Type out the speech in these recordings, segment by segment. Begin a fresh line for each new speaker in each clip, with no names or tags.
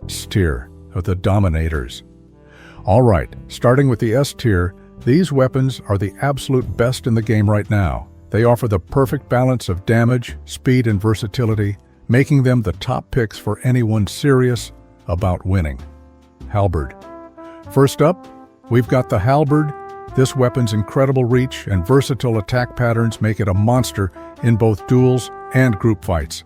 S-tier of the Dominators. Alright, starting with the S-tier, these weapons are the absolute best in the game right now. They offer the perfect balance of damage, speed, and versatility, making them the top picks for anyone serious about winning. Halberd. First up, we've got the Halberd. This weapon's incredible reach and versatile attack patterns make it a monster in both duels and group fights.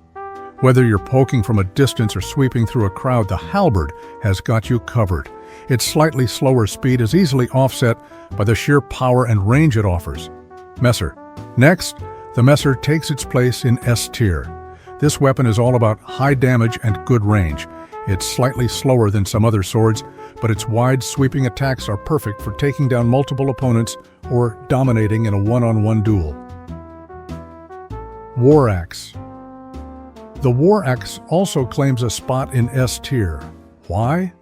Whether you're poking from a distance or sweeping through a crowd, the Halberd has got you covered. Its slightly slower speed is easily offset by the sheer power and range it offers. Messer. Next, the Messer takes its place in S-tier. This weapon is all about high damage and good range. It's slightly slower than some other swords, but its wide, sweeping attacks are perfect for taking down multiple opponents or dominating in a one-on-one duel. War Axe. The War Axe also claims a spot in S-tier. Why?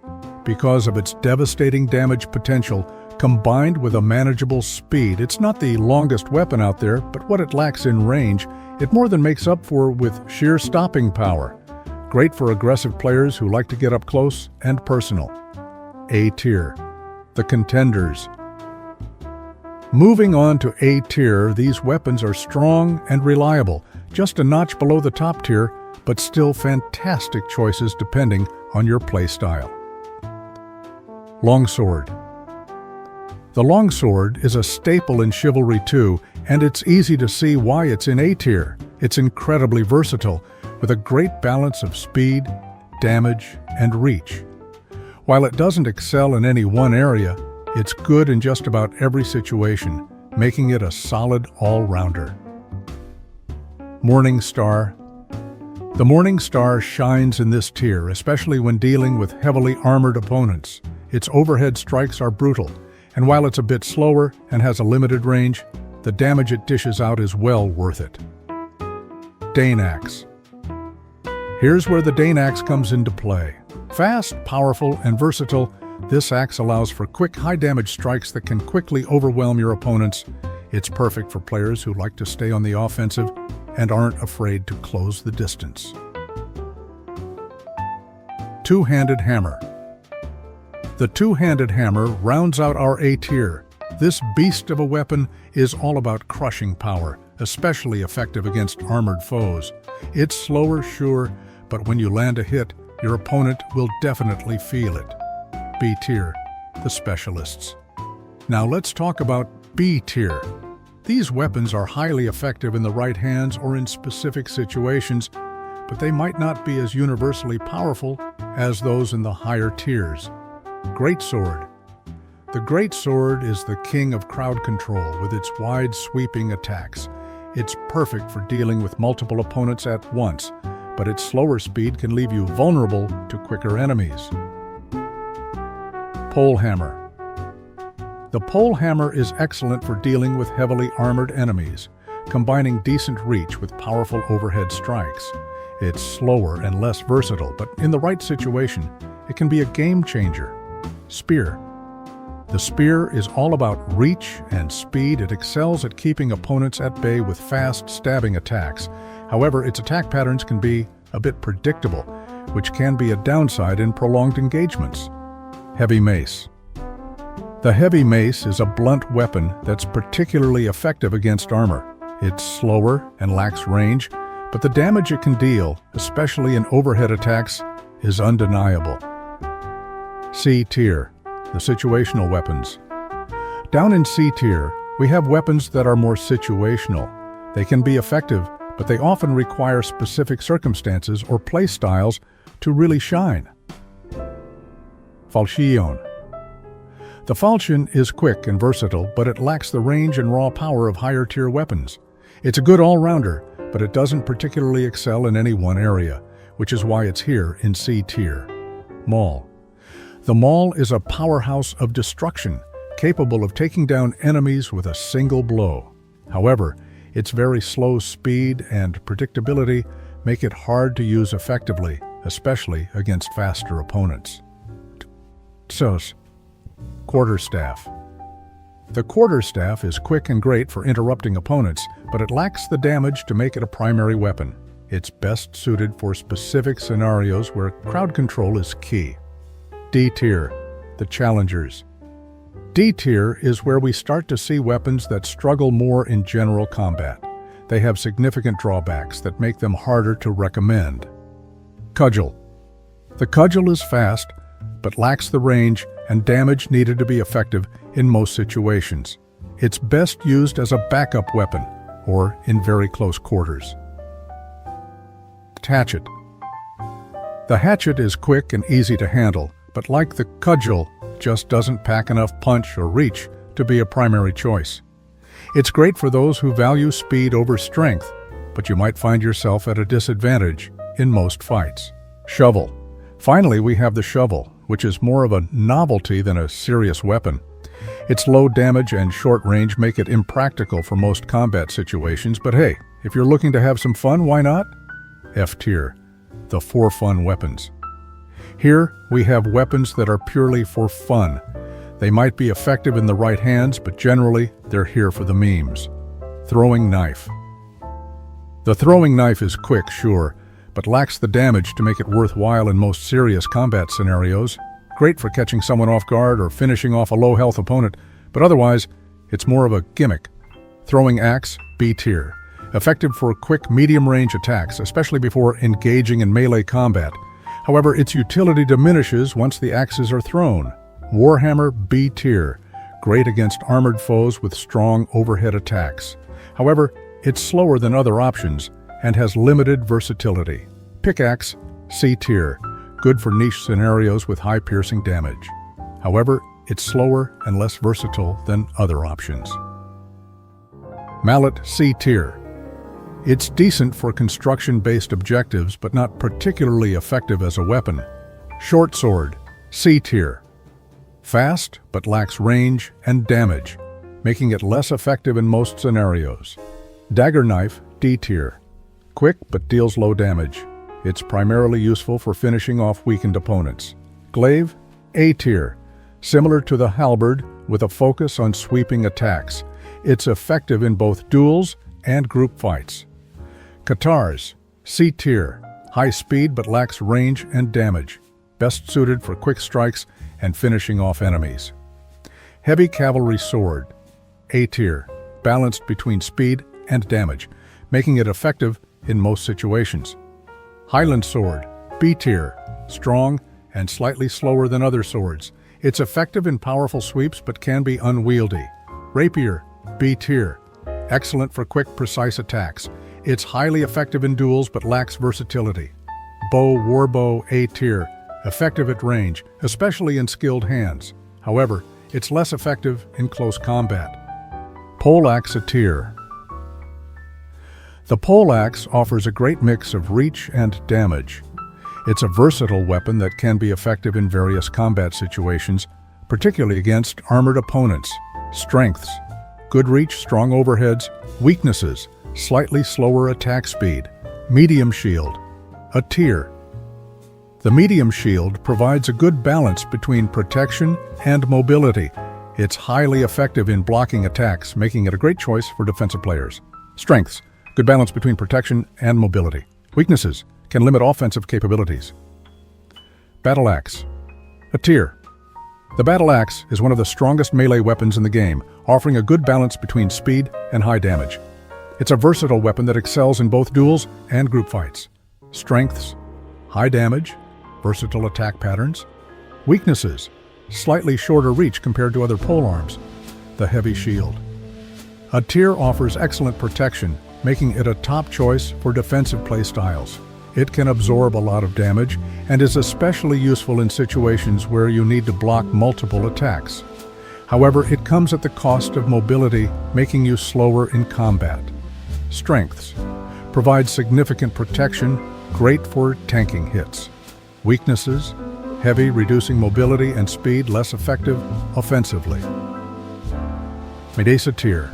Because of its devastating damage potential combined with a manageable speed. It's not the longest weapon out there, but what it lacks in range, it more than makes up for with sheer stopping power. Great for aggressive players who like to get up close and personal. A-tier. The Contenders. Moving on to A-tier, these weapons are strong and reliable, just a notch below the top tier, but still fantastic choices depending on your playstyle. Longsword. The longsword is a staple in Chivalry 2, and it's easy to see why it's in A-tier. It's incredibly versatile, with a great balance of speed, damage, and reach. While it doesn't excel in any one area, it's good in just about every situation, making it a solid all-rounder. Morning Star. The Morning Star shines in this tier, especially when dealing with heavily armored opponents. Its overhead strikes are brutal, and while it's a bit slower and has a limited range, the damage it dishes out is well worth it. Dane Axe. Here's where the Dane Axe comes into play. Fast, powerful, and versatile, this axe allows for quick, high-damage strikes that can quickly overwhelm your opponents. It's perfect for players who like to stay on the offensive and aren't afraid to close the distance. Two-handed Hammer. The two-handed hammer rounds out our A-tier. This beast of a weapon is all about crushing power, especially effective against armored foes. It's slower, sure, but when you land a hit, your opponent will definitely feel it. B-tier, the Specialists. Now let's talk about B-tier. These weapons are highly effective in the right hands or in specific situations, but they might not be as universally powerful as those in the higher tiers. Greatsword. The Greatsword is the king of crowd control with its wide, sweeping attacks. It's perfect for dealing with multiple opponents at once, but its slower speed can leave you vulnerable to quicker enemies. Polehammer. The Polehammer is excellent for dealing with heavily armored enemies, combining decent reach with powerful overhead strikes. It's slower and less versatile, but in the right situation, it can be a game changer. Spear. The spear is all about reach and speed. It excels at keeping opponents at bay with fast, stabbing attacks. However, its attack patterns can be a bit predictable, which can be a downside in prolonged engagements. Heavy Mace. The heavy mace is a blunt weapon that's particularly effective against armor. It's slower and lacks range, but the damage it can deal, especially in overhead attacks, is undeniable. C-tier, the situational weapons. Down in C-tier, we have weapons that are more situational. They can be effective, but they often require specific circumstances or play styles to really shine. Falchion. The falchion is quick and versatile, but it lacks the range and raw power of higher-tier weapons. It's a good all-rounder, but it doesn't particularly excel in any one area, which is why it's here in C-tier. Maul. The Maul is a powerhouse of destruction, capable of taking down enemies with a single blow. However, its very slow speed and predictability make it hard to use effectively, especially against faster opponents. Quarterstaff. The quarterstaff is quick and great for interrupting opponents, but it lacks the damage to make it a primary weapon. It's best suited for specific scenarios where crowd control is key. D tier, the challengers. D tier is where we start to see weapons that struggle more in general combat. They have significant drawbacks that make them harder to recommend. Cudgel. The cudgel is fast, but lacks the range and damage needed to be effective in most situations. It's best used as a backup weapon or in very close quarters. Hatchet. The hatchet is quick and easy to handle, but like the cudgel, just doesn't pack enough punch or reach to be a primary choice. It's great for those who value speed over strength, but you might find yourself at a disadvantage in most fights. Shovel. Finally, we have the shovel, which is more of a novelty than a serious weapon. Its low damage and short range make it impractical for most combat situations, but hey, if you're looking to have some fun, why not? F tier, the for fun weapons. Here, we have weapons that are purely for fun. They might be effective in the right hands, but generally, they're here for the memes. Throwing knife. The throwing knife is quick, sure, but lacks the damage to make it worthwhile in most serious combat scenarios. Great for catching someone off guard or finishing off a low-health opponent, but otherwise, it's more of a gimmick. Throwing axe, B tier. Effective for quick, medium-range attacks, especially before engaging in melee combat. However, its utility diminishes once the axes are thrown. Warhammer, B tier. Great against armored foes with strong overhead attacks. However, it's slower than other options and has limited versatility. Pickaxe, C tier. Good for niche scenarios with high piercing damage. However, it's slower and less versatile than other options. Mallet, C tier. It's decent for construction-based objectives, but not particularly effective as a weapon. Short sword, C tier. Fast, but lacks range and damage, making it less effective in most scenarios. Dagger knife, D tier. Quick, but deals low damage. It's primarily useful for finishing off weakened opponents. Glaive, A tier. Similar to the halberd, with a focus on sweeping attacks. It's effective in both duels and group fights. Katars, C tier. High speed but lacks range and damage. Best suited for quick strikes and finishing off enemies. Heavy cavalry sword, A tier. Balanced between speed and damage, making it effective in most situations. Highland sword, B tier. Strong and slightly slower than other swords. It's effective in powerful sweeps but can be unwieldy. Rapier, B tier. Excellent for quick, precise attacks. It's highly effective in duels but lacks versatility. Bow, warbow, A tier. Effective at range, especially in skilled hands. However, it's less effective in close combat. Poleaxe, A tier. The poleaxe offers a great mix of reach and damage. It's a versatile weapon that can be effective in various combat situations, particularly against armored opponents. Strengths: good reach, strong overheads. Weaknesses: slightly slower attack speed. Medium shield, A tier. The medium shield provides a good balance between protection and mobility. It's highly effective in blocking attacks, making it a great choice for defensive players. Strengths: good balance between protection and mobility. Weaknesses: can limit offensive capabilities. Battle axe, A tier. The battle axe is one of the strongest melee weapons in the game, offering a good balance between speed and high damage. It's a versatile weapon that excels in both duels and group fights. Strengths: high damage, versatile attack patterns. Weaknesses: slightly shorter reach compared to other polearms. The heavy shield. A tier offers excellent protection, making it a top choice for defensive playstyles. It can absorb a lot of damage and is especially useful in situations where you need to block multiple attacks. However, it comes at the cost of mobility, making you slower in combat. Strengths: provide significant protection, great for tanking hits. Weaknesses: heavy, reducing mobility and speed, less effective offensively. Mace, A tier.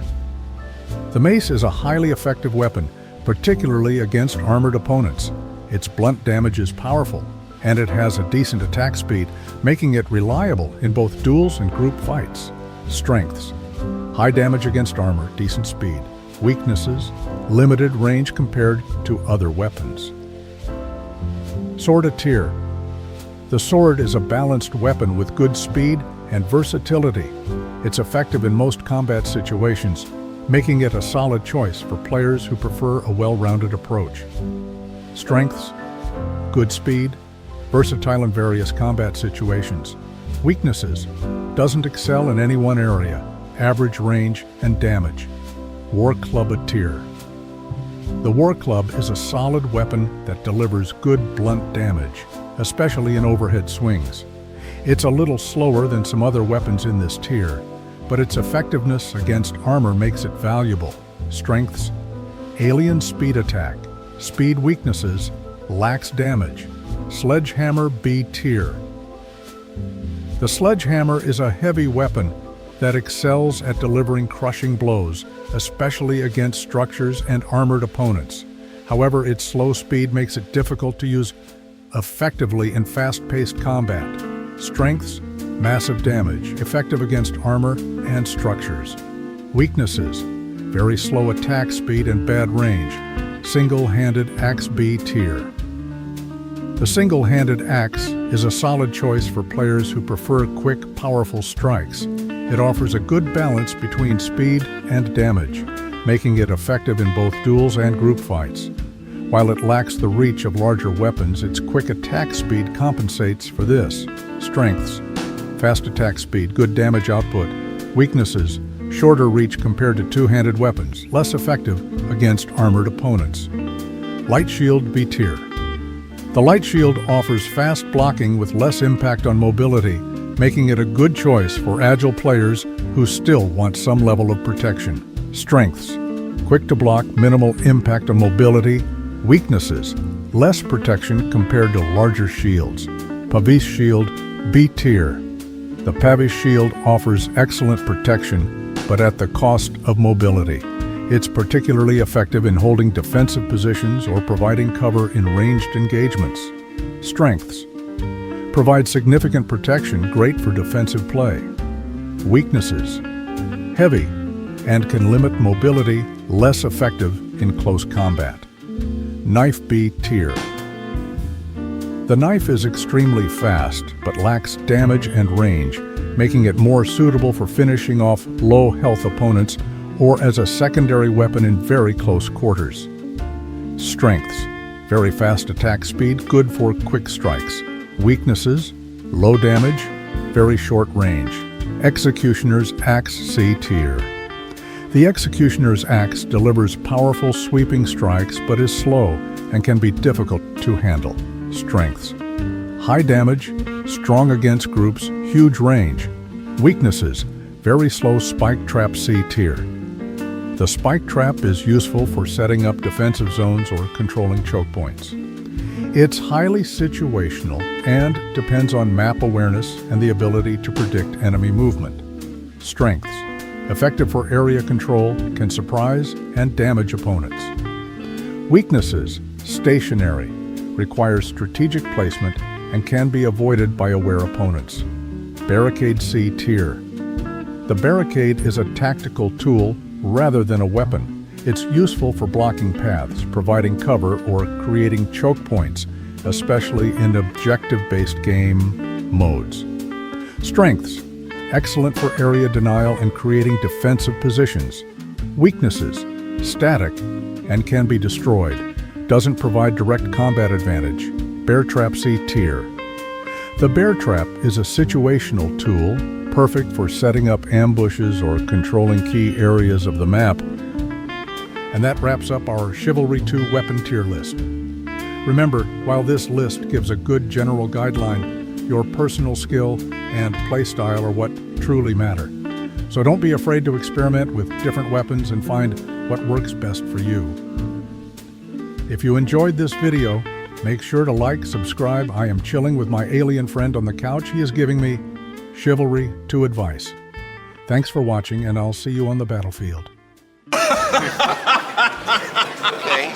The mace is a highly effective weapon, particularly against armored opponents. Its blunt damage is powerful, and it has a decent attack speed, making it reliable in both duels and group fights. Strengths: high damage against armor, decent speed. Weaknesses: limited range compared to other weapons. Sword of Tyr. The sword is a balanced weapon with good speed and versatility. It's effective in most combat situations, making it a solid choice for players who prefer a well-rounded approach. Strengths: good speed, versatile in various combat situations. Weaknesses: doesn't excel in any one area, average range and damage. War Club of Tyr. The War Club is a solid weapon that delivers good blunt damage, especially in overhead swings. It's a little slower than some other weapons in this tier, but its effectiveness against armor makes it valuable. Strengths: alien speed attack, speed. Weaknesses: lacks damage. Sledgehammer B tier. The sledgehammer is a heavy weapon that excels at delivering crushing blows, especially against structures and armored opponents. However, its slow speed makes it difficult to use effectively in fast-paced combat. Strengths: massive damage, effective against armor and structures. Weaknesses: very slow attack speed and bad range. Single-handed axe B tier. The single-handed axe is a solid choice for players who prefer quick, powerful strikes. It offers a good balance between speed and damage, making it effective in both duels and group fights. While it lacks the reach of larger weapons, its quick attack speed compensates for this. Strengths: fast attack speed, good damage output. Weaknesses: shorter reach compared to two-handed weapons, less effective against armored opponents. Light Shield B tier. The Light Shield offers fast blocking with less impact on mobility, making it a good choice for agile players who still want some level of protection. Strengths: quick to block, minimal impact on mobility. Weaknesses: less protection compared to larger shields. Pavis Shield B tier. The Pavis Shield offers excellent protection, but at the cost of mobility. It's particularly effective in holding defensive positions or providing cover in ranged engagements. Strengths: provide significant protection, great for defensive play. Weaknesses: heavy and can limit mobility, less effective in close combat. Knife B tier. The knife is extremely fast but lacks damage and range, making it more suitable for finishing off low-health opponents or as a secondary weapon in very close quarters. Strengths: very fast attack speed, good for quick strikes. Weaknesses: low damage, very short range. Executioner's Axe C tier. The Executioner's Axe delivers powerful sweeping strikes but is slow and can be difficult to handle. Strengths: high damage, strong against groups, huge range. Weaknesses: very slow spike trap C tier. The spike trap is useful for setting up defensive zones or controlling choke points. It's highly situational and depends on map awareness and the ability to predict enemy movement. Strengths: effective for area control, can surprise and damage opponents. Weaknesses: stationary, requires strategic placement and can be avoided by aware opponents. Barricade C tier. The barricade is a tactical tool rather than a weapon. It's useful for blocking paths, providing cover, or creating choke points, especially in objective-based game modes. Strengths: excellent for area denial and creating defensive positions. Weaknesses: static and can be destroyed. Doesn't provide direct combat advantage. Bear Trap C tier. The bear trap is a situational tool, perfect for setting up ambushes or controlling key areas of the map. And that wraps up our Chivalry 2 weapon tier list. Remember, while this list gives a good general guideline, your personal skill and playstyle are what truly matter. So don't be afraid to experiment with different weapons and find what works best for you. If you enjoyed this video, make sure to like, subscribe. I am chilling with my alien friend on the couch. He is giving me Chivalry 2 advice. Thanks for watching, and I'll see you on the battlefield.
Okay.